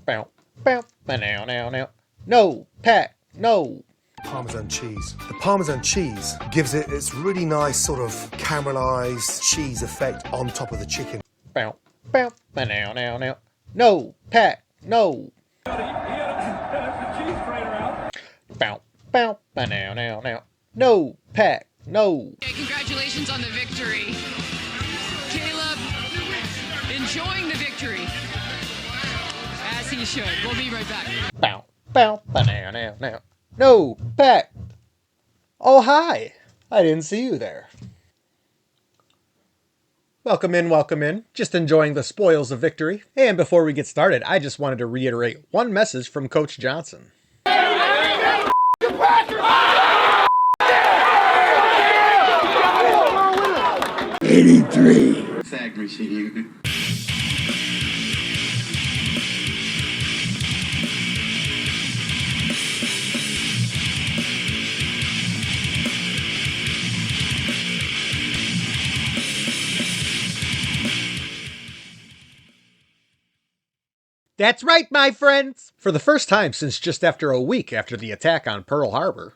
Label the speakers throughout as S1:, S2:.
S1: Bow, bow, now, now, now. No, Pat, no.
S2: Parmesan cheese. The Parmesan cheese gives it its really nice sort of caramelized cheese effect on top of the chicken.
S1: Bow, bow, now, now, now. No, Pat, no. Bow, bow, now, now, now. No, Pat, no.
S3: Okay, congratulations on the victory. Caleb, enjoying the victory. As he should. We'll be right back.
S1: Bow, bow, now, now, now. No, Pat. Oh, hi. I didn't see you there. Welcome in. Just enjoying the spoils of victory. And before we get started, I just wanted to reiterate one message from Coach Johnson.
S4: 83. Fact machine.
S1: That's right, my friends! For the first time since just after a week after the attack on Pearl Harbor,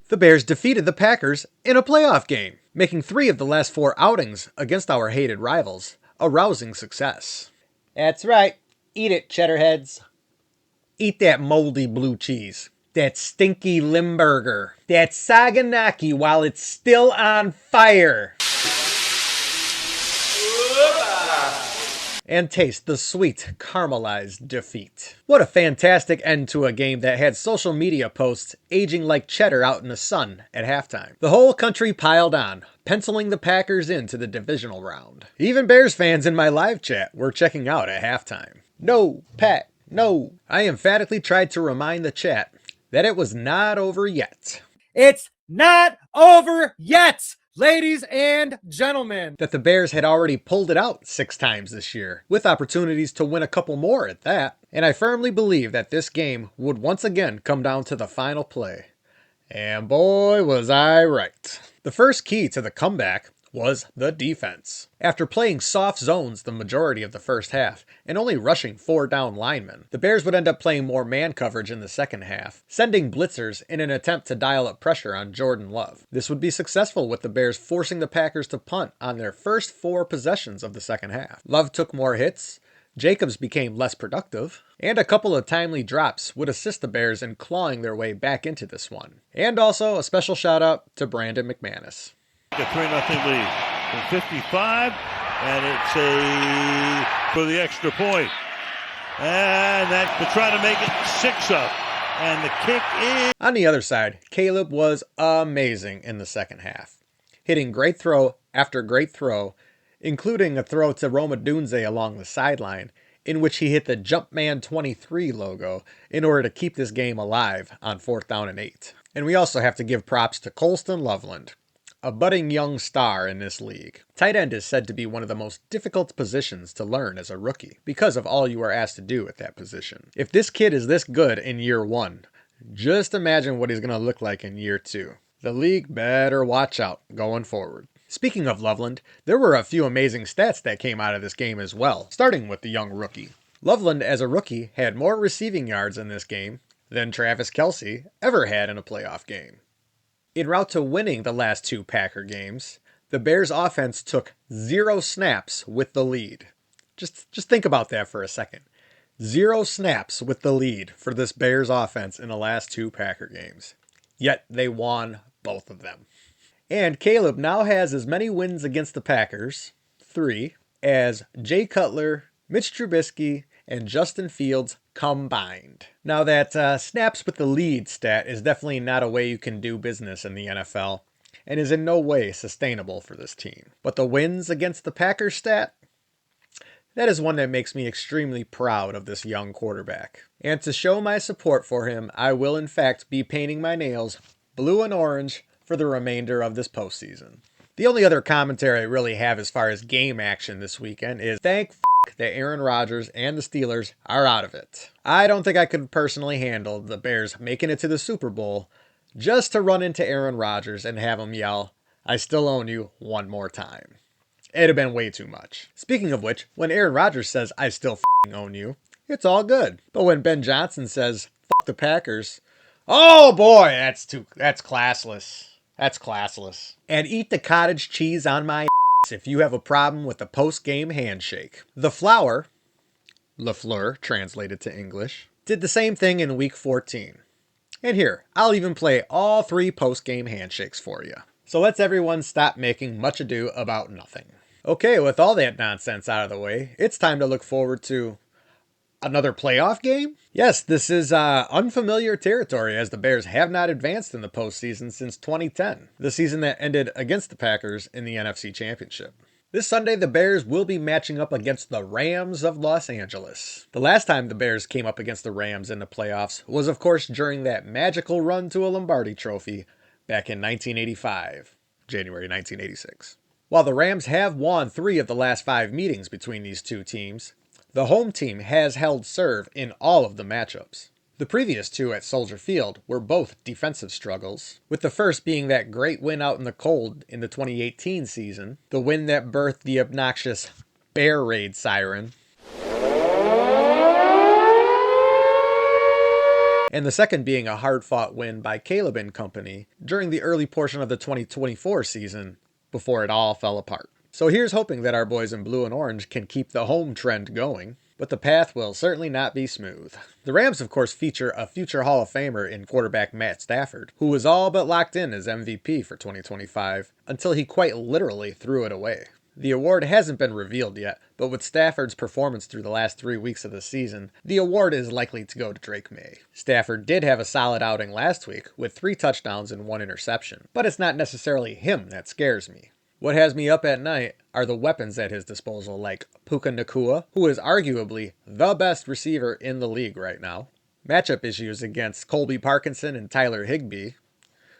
S1: the Bears defeated the Packers in a playoff game, making 3 of the last 4 outings against our hated rivals a rousing success. That's right. Eat it, Cheddar heads. Eat that moldy blue cheese. That stinky Limburger. That Saganaki while it's still on fire. And taste the sweet, caramelized defeat. What a fantastic end to a game that had social media posts aging like cheddar out in the sun at halftime. The whole country piled on, penciling the Packers into the divisional round. Even Bears fans in my live chat were checking out at halftime. No, Pat, no. I emphatically tried to remind the chat that it was not over yet.
S5: It's not over yet! Ladies and gentlemen,
S1: that the Bears had already pulled it out 6 times this year, with opportunities to win a couple more at that. And I firmly believe that this game would once again come down to the final play. And boy, was I right. The first key to the comeback was the defense. After playing soft zones the majority of the first half, and only rushing 4 down linemen, the Bears would end up playing more man coverage in the second half, sending blitzers in an attempt to dial up pressure on Jordan Love. This would be successful with the Bears forcing the Packers to punt on their first 4 possessions of the second half. Love took more hits, Jacobs became less productive, and a couple of timely drops would assist the Bears in clawing their way back into this one. And also a special shout out to Brandon McManus.
S6: A 3-0 lead from 55, and it's for the extra point. And that to try to make it 6 up. And the kick is...
S1: On the other side, Caleb was amazing in the second half, hitting great throw after great throw, including a throw to Roma Dunze along the sideline, in which he hit the Jumpman 23 logo in order to keep this game alive on 4th down and 8. And we also have to give props to Colston Loveland, a budding young star in this league. Tight end is said to be one of the most difficult positions to learn as a rookie, because of all you are asked to do at that position. If this kid is this good in year 1, just imagine what he's going to look like in year 2. The league better watch out going forward. Speaking of Loveland, there were a few amazing stats that came out of this game as well, starting with the young rookie. Loveland, as a rookie, had more receiving yards in this game than Travis Kelce ever had in a playoff game. En route to winning the last 2 Packer games, the Bears offense took 0 snaps with the lead. Just think about that for a second. 0 snaps with the lead for this Bears offense in the last 2 Packer games. Yet they won both of them. And Caleb now has as many wins against the Packers, 3, as Jay Cutler, Mitch Trubisky, and Justin Fields combined. Now that snaps with the lead stat is definitely not a way you can do business in the NFL, and is in no way sustainable for this team. But the wins against the Packers stat, that is one that makes me extremely proud of this young quarterback. And to show my support for him, I will in fact be painting my nails blue and orange for the remainder of this postseason. The only other commentary I really have as far as game action this weekend is thank that Aaron Rodgers and the Steelers are out of it. I don't think I could personally handle the Bears making it to the Super Bowl just to run into Aaron Rodgers and have him yell, "I still own you," one more time. It'd have been way too much. Speaking of which, when Aaron Rodgers says, I still own you, it's all good. But when Ben Johnson says, fuck the Packers, oh boy, that's classless. That's classless. And eat the cottage cheese on my ass if you have a problem with the post-game handshake. The Flower, LaFleur, translated to English, did the same thing in Week 14. And here, I'll even play all 3 post-game handshakes for you. So let's everyone stop making much ado about nothing. Okay, with all that nonsense out of the way, it's time to look forward to another playoff game? Yes, this is unfamiliar territory as the Bears have not advanced in the postseason since 2010, the season that ended against the Packers in the NFC Championship. This Sunday, the Bears will be matching up against the Rams of Los Angeles. The last time the Bears came up against the Rams in the playoffs was, of course, during that magical run to a Lombardi trophy back in 1985, January 1986. While the Rams have won 3 of the last 5 meetings between these two teams, the home team has held serve in all of the matchups. The previous 2 at Soldier Field were both defensive struggles, with the first being that great win out in the cold in the 2018 season, the win that birthed the obnoxious Bear Raid siren, and the second being a hard-fought win by Caleb and company during the early portion of the 2024 season before it all fell apart. So here's hoping that our boys in blue and orange can keep the home trend going, but the path will certainly not be smooth. The Rams, of course, feature a future Hall of Famer in quarterback Matt Stafford, who was all but locked in as MVP for 2025 until he quite literally threw it away. The award hasn't been revealed yet, but with Stafford's performance through the last 3 weeks of the season, the award is likely to go to Drake May. Stafford did have a solid outing last week with 3 touchdowns and 1 interception, but it's not necessarily him that scares me. What has me up at night are the weapons at his disposal like Puka Nacua, who is arguably the best receiver in the league right now, matchup issues against Colby Parkinson and Tyler Higbee,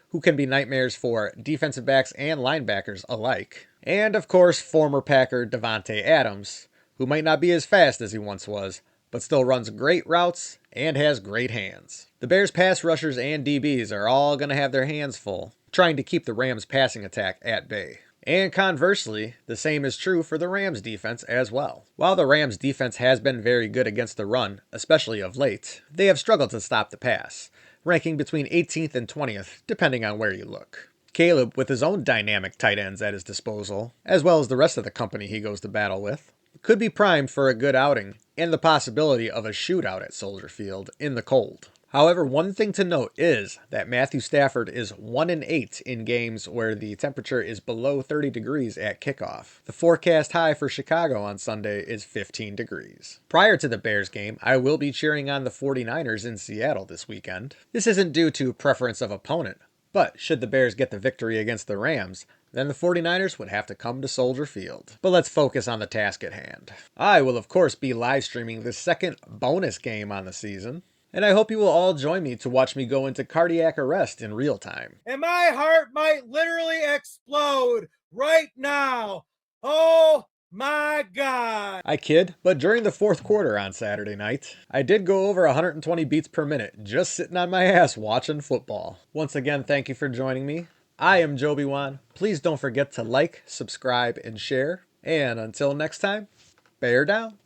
S1: who can be nightmares for defensive backs and linebackers alike, and of course former Packer Devontae Adams, who might not be as fast as he once was, but still runs great routes and has great hands. The Bears pass rushers and DBs are all going to have their hands full, trying to keep the Rams passing attack at bay. And conversely, the same is true for the Rams defense as well. While the Rams defense has been very good against the run, especially of late, they have struggled to stop the pass, ranking between 18th and 20th, depending on where you look. Caleb, with his own dynamic tight ends at his disposal, as well as the rest of the company he goes to battle with, could be primed for a good outing and the possibility of a shootout at Soldier Field in the cold. However, one thing to note is that Matthew Stafford is 1-8 in games where the temperature is below 30 degrees at kickoff. The forecast high for Chicago on Sunday is 15 degrees. Prior to the Bears game, I will be cheering on the 49ers in Seattle this weekend. This isn't due to preference of opponent, but should the Bears get the victory against the Rams, then the 49ers would have to come to Soldier Field. But let's focus on the task at hand. I will of course be live streaming the second bonus game on the season, and I hope you will all join me to watch me go into cardiac arrest in real time.
S5: And my heart might literally explode right now. Oh my God.
S1: I kid, but during the 4th quarter on Saturday night, I did go over 120 beats per minute just sitting on my ass watching football. Once again, thank you for joining me. I am Joby Wan. Please don't forget to like, subscribe, and share. And until next time, bear down.